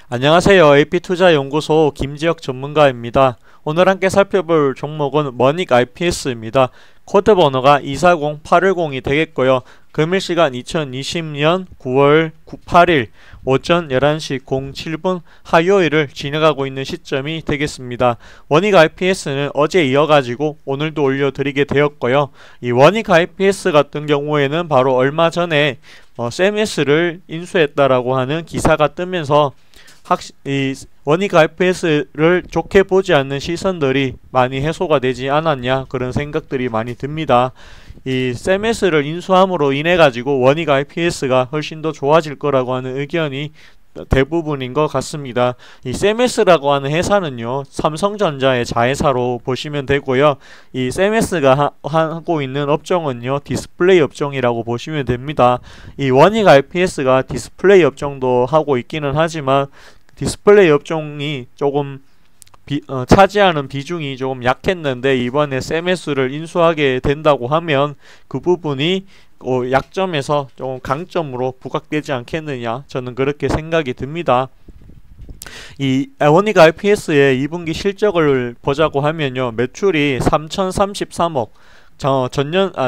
안녕하세요. AP투자연구소 김지혁 전문가입니다. 오늘 함께 살펴볼 종목은 머닉 IPS입니다. 코드 번호가 240810이 되겠고요. 금일시간 2020년 9월 8일 오전 11시 07분 화요일을 진행하고 있는 시점이 되겠습니다. 머닉 IPS는 어제 이어가지고 오늘도 올려드리게 되었고요. 이 머닉 IPS 같은 경우에는 바로 얼마 전에 세메스를 인수했다라고 하는 기사가 뜨면서 이 머닉 IPS를 좋게 보지 않는 시선들이 많이 해소가 되지 않았냐, 그런 생각들이 많이 듭니다. 이 세메스를 인수함으로 인해 가지고 머닉 IPS가 훨씬 더 좋아질 거라고 하는 의견이 대부분인 것 같습니다. 이 세메스라고 하는 회사는요, 삼성전자의 자회사로 보시면 되고요. 이 세메스가 하고 있는 업종은요, 디스플레이 업종이라고 보시면 됩니다. 이 머닉 IPS가 디스플레이 업종도 하고 있기는 하지만 디스플레이 업종이 조금 차지하는 비중이 조금 약했는데, 이번에 세메스를 인수하게 된다고 하면 그 부분이 약점에서 조금 강점으로 부각되지 않겠느냐, 저는 그렇게 생각이 듭니다. 이 머닉 IPS의 2분기 실적을 보자고 하면요, 매출이 3033억,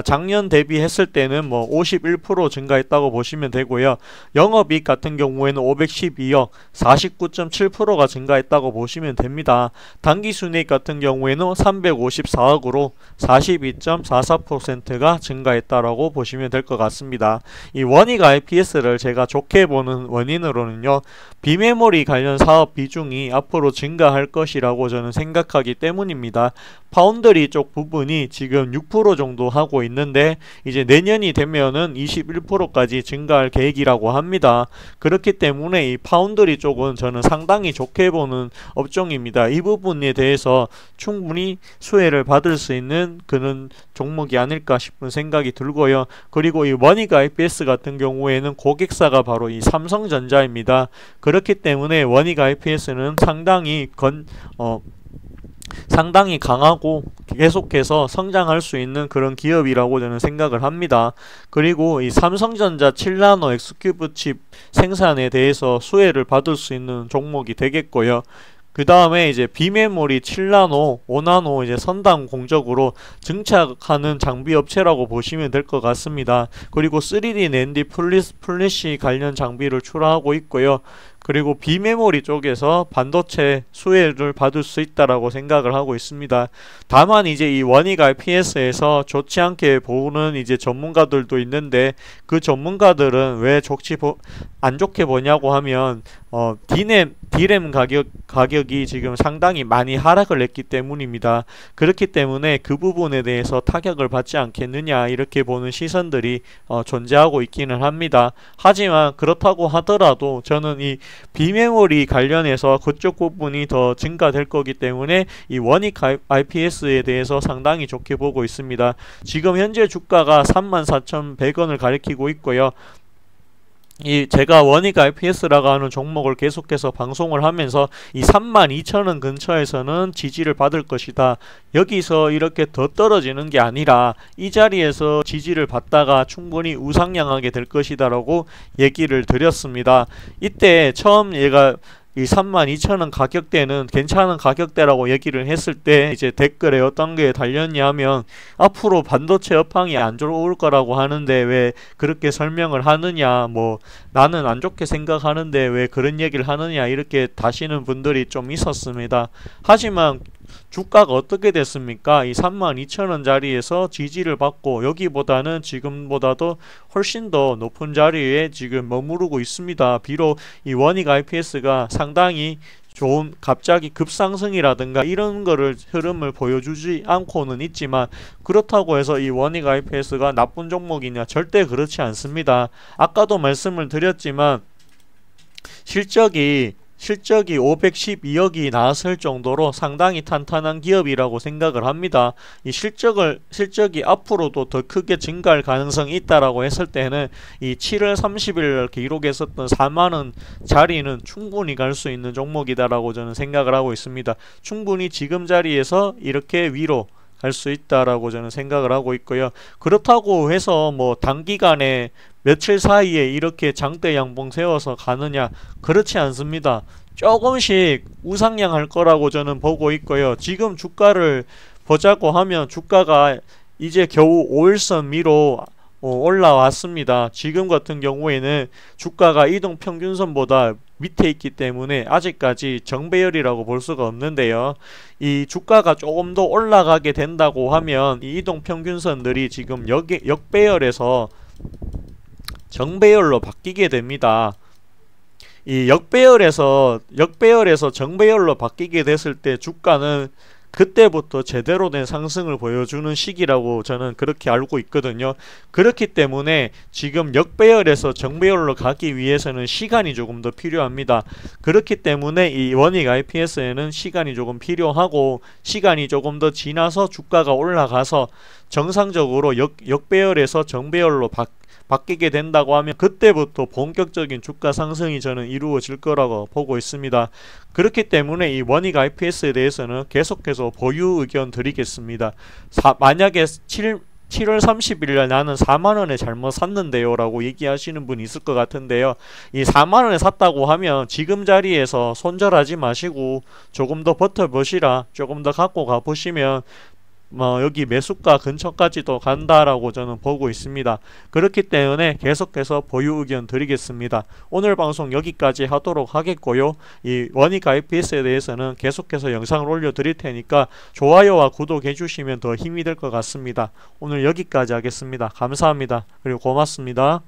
작년 대비했을 때는 51% 증가했다고 보시면 되고요. 영업이익 같은 경우에는 512억, 49.7%가 증가했다고 보시면 됩니다. 당기순이익 같은 경우에는 354억으로 42.44%가 증가했다라고 보시면 될 것 같습니다. 이 머닉 IPS를 제가 좋게 보는 원인으로는요, 비메모리 관련 사업 비중이 앞으로 증가할 것이라고 저는 생각하기 때문입니다. 파운드리 쪽 부분이 지금 6% 정도 하고 있는데, 이제 내년이 되면은 21%까지 증가할 계획이라고 합니다. 그렇기 때문에 이 파운드리 쪽은 저는 상당히 좋게 보는 업종입니다. 이 부분에 대해서 충분히 수혜를 받을 수 있는 그런 종목이 아닐까 싶은 생각이 들고요. 그리고 이 머닉 IPS 같은 경우에는 고객사가 바로 이 삼성전자입니다. 그렇기 때문에 머닉 IPS는 상당히 강하고 계속해서 성장할 수 있는 그런 기업이라고 저는 생각을 합니다. 그리고 이 삼성전자 7나노 엑스큐브 칩 생산에 대해서 수혜를 받을 수 있는 종목이 되겠고요. 그 다음에 이제 비메모리 7나노, 5나노 이제 선단 공정으로 증착하는 장비 업체라고 보시면 될 것 같습니다. 그리고 3D 낸디 플래시 관련 장비를 출하하고 있고요. 그리고 비메모리 쪽에서 반도체 수혜를 받을 수 있다라고 생각을 하고 있습니다. 다만 이제 이 머닉 IPS에서 좋지 않게 보는 이제 전문가들도 있는데, 그 전문가들은 왜 안 좋게 보냐고 하면 디램 가격이 지금 상당히 많이 하락을 했기 때문입니다. 그렇기 때문에 그 부분에 대해서 타격을 받지 않겠느냐, 이렇게 보는 시선들이 존재하고 있기는 합니다. 하지만 그렇다고 하더라도 저는 이 비메모리 관련해서 그쪽 부분이 더 증가될 거기 때문에 이 머닉 IPS에 대해서 상당히 좋게 보고 있습니다. 지금 현재 주가가 34,100원을 가리키고 있고요. 제가 머닉 IPS라고 하는 종목을 계속해서 방송을 하면서 이 32,000원 근처에서는 지지를 받을 것이다, 여기서 이렇게 더 떨어지는 게 아니라 이 자리에서 지지를 받다가 충분히 우상향하게 될 것이다 라고 얘기를 드렸습니다. 이때 처음 얘가 이 32,000원 가격대는 괜찮은 가격대라고 얘기를 했을 때 이제 댓글에 어떤 게 달렸냐 하면, 앞으로 반도체 업황이 안 좋을 거라고 하는데 왜 그렇게 설명을 하느냐, 나는 안 좋게 생각하는데 왜 그런 얘기를 하느냐, 이렇게 다시는 분들이 좀 있었습니다. 하지만 주가가 어떻게 됐습니까? 이 32,000원 자리에서 지지를 받고 여기보다는 지금보다도 훨씬 더 높은 자리에 지금 머무르고 있습니다. 비록 이 머닉 IPS가 상당히 좋은 갑자기 급상승이라든가 이런 거를 흐름을 보여주지 않고는 있지만, 그렇다고 해서 이 머닉 IPS가 나쁜 종목이냐, 절대 그렇지 않습니다. 아까도 말씀을 드렸지만 실적이 512억이 나왔을 정도로 상당히 탄탄한 기업이라고 생각을 합니다. 이 실적이 앞으로도 더 크게 증가할 가능성이 있다라고 했을 때는 이 7월 30일 기록했었던 4만원 자리는 충분히 갈 수 있는 종목이다라고 저는 생각을 하고 있습니다. 충분히 지금 자리에서 이렇게 위로 갈 수 있다라고 저는 생각을 하고 있고요. 그렇다고 해서 단기간에 며칠 사이에 이렇게 장대 양봉 세워서 가느냐, 그렇지 않습니다. 조금씩 우상향할 거라고 저는 보고 있고요. 지금 주가를 보자고 하면 주가가 이제 겨우 5일선 위로 올라왔습니다. 지금 같은 경우에는 주가가 이동평균선보다 밑에 있기 때문에 아직까지 정배열이라고 볼 수가 없는데요. 이 주가가 조금 더 올라가게 된다고 하면 이 이동평균선들이 지금 역배열에서 정배열로 바뀌게 됩니다. 이 역배열에서 정배열로 바뀌게 됐을 때 주가는 그때부터 제대로 된 상승을 보여주는 시기라고 저는 그렇게 알고 있거든요. 그렇기 때문에 지금 역배열에서 정배열로 가기 위해서는 시간이 조금 더 필요합니다. 그렇기 때문에 이 원익 IPS에는 시간이 조금 필요하고, 시간이 조금 더 지나서 주가가 올라가서 정상적으로 역배열에서 정배열로 바뀌게 된다고 하면 그때부터 본격적인 주가 상승이 저는 이루어질 거라고 보고 있습니다. 그렇기 때문에 이 원익 IPS에 대해서는 계속해서 보유 의견 드리겠습니다. 만약에 7월 30일날 나는 4만원에 잘못 샀는데요 라고 얘기하시는 분이 있을 것 같은데요. 이 4만원에 샀다고 하면 지금 자리에서 손절하지 마시고 조금 더 버텨보시라, 조금 더 갖고 가보시면 여기 매수가 근처까지도 간다라고 저는 보고 있습니다. 그렇기 때문에 계속해서 보유 의견 드리겠습니다. 오늘 방송 여기까지 하도록 하겠고요. 이 원익 IPS에 대해서는 계속해서 영상을 올려 드릴 테니까 좋아요와 구독해 주시면 더 힘이 될 것 같습니다. 오늘 여기까지 하겠습니다. 감사합니다. 그리고 고맙습니다.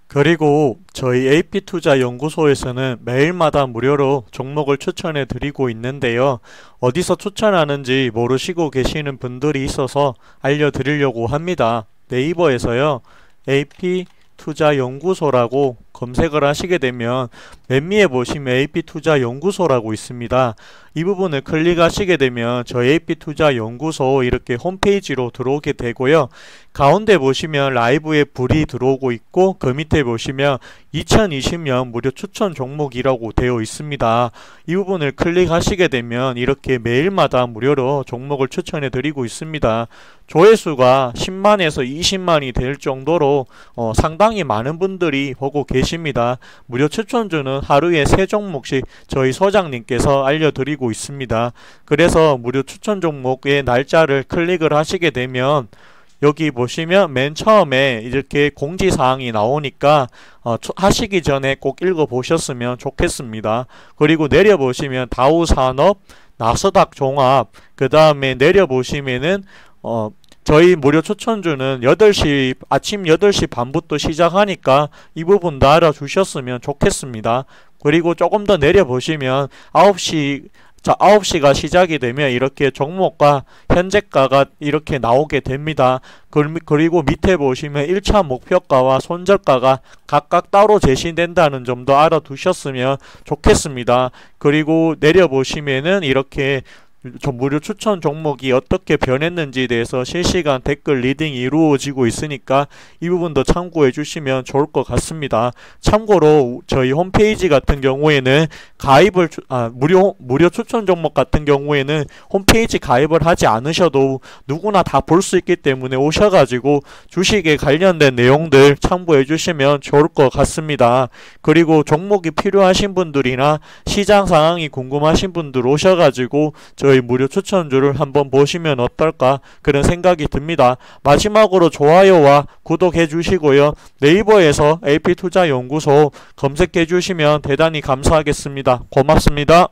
그리고 저희 AP투자연구소에서는 매일마다 무료로 종목을 추천해 드리고 있는데요. 어디서 추천하는지 모르시고 계시는 분들이 있어서 알려드리려고 합니다. 네이버에서요, AP투자연구소라고 검색을 하시게 되면 맨 위에 보시면 AP투자연구소라고 있습니다. 이 부분을 클릭하시게 되면 저희 AP투자연구소 이렇게 홈페이지로 들어오게 되고요. 가운데 보시면 라이브에 불이 들어오고 있고, 그 밑에 보시면 2020년 무료 추천 종목이라고 되어 있습니다. 이 부분을 클릭하시게 되면 이렇게 매일마다 무료로 종목을 추천해 드리고 있습니다. 조회수가 10만에서 20만이 될 정도로 상당히 많은 분들이 보고 계십니다. 무료 추천주는 하루에 3종목씩 저희 소장님께서 알려드리고 있습니다. 그래서 무료 추천 종목의 날짜를 클릭을 하시게 되면 여기 보시면 맨 처음에 이렇게 공지사항이 나오니까 하시기 전에 꼭 읽어보셨으면 좋겠습니다. 그리고 내려보시면 다우산업, 나스닥 종합, 그 다음에 내려보시면은 저희 무료 추천주는 아침 8시 반부터 시작하니까 이 부분도 알아주셨으면 좋겠습니다. 그리고 조금 더 내려보시면 9시가 시작이 되면 이렇게 종목과 현재가가 이렇게 나오게 됩니다. 그리고 밑에 보시면 1차 목표가와 손절가가 각각 따로 제시된다는 점도 알아두셨으면 좋겠습니다. 그리고 내려보시면은 이렇게 무료 추천 종목이 어떻게 변했는지에 대해서 실시간 댓글 리딩이 이루어지고 있으니까 이 부분도 참고해 주시면 좋을 것 같습니다. 참고로 저희 홈페이지 같은 경우에는 무료 추천 종목 같은 경우에는 홈페이지 가입을 하지 않으셔도 누구나 다 볼 수 있기 때문에 오셔가지고 주식에 관련된 내용들 참고해 주시면 좋을 것 같습니다. 그리고 종목이 필요하신 분들이나 시장 상황이 궁금하신 분들 오셔가지고 저희 무료 추천주를 한번 보시면 어떨까 그런 생각이 듭니다. 마지막으로 좋아요와 구독해 주시고요. 네이버에서 AP투자연구소 검색해 주시면 대단히 감사하겠습니다. 고맙습니다.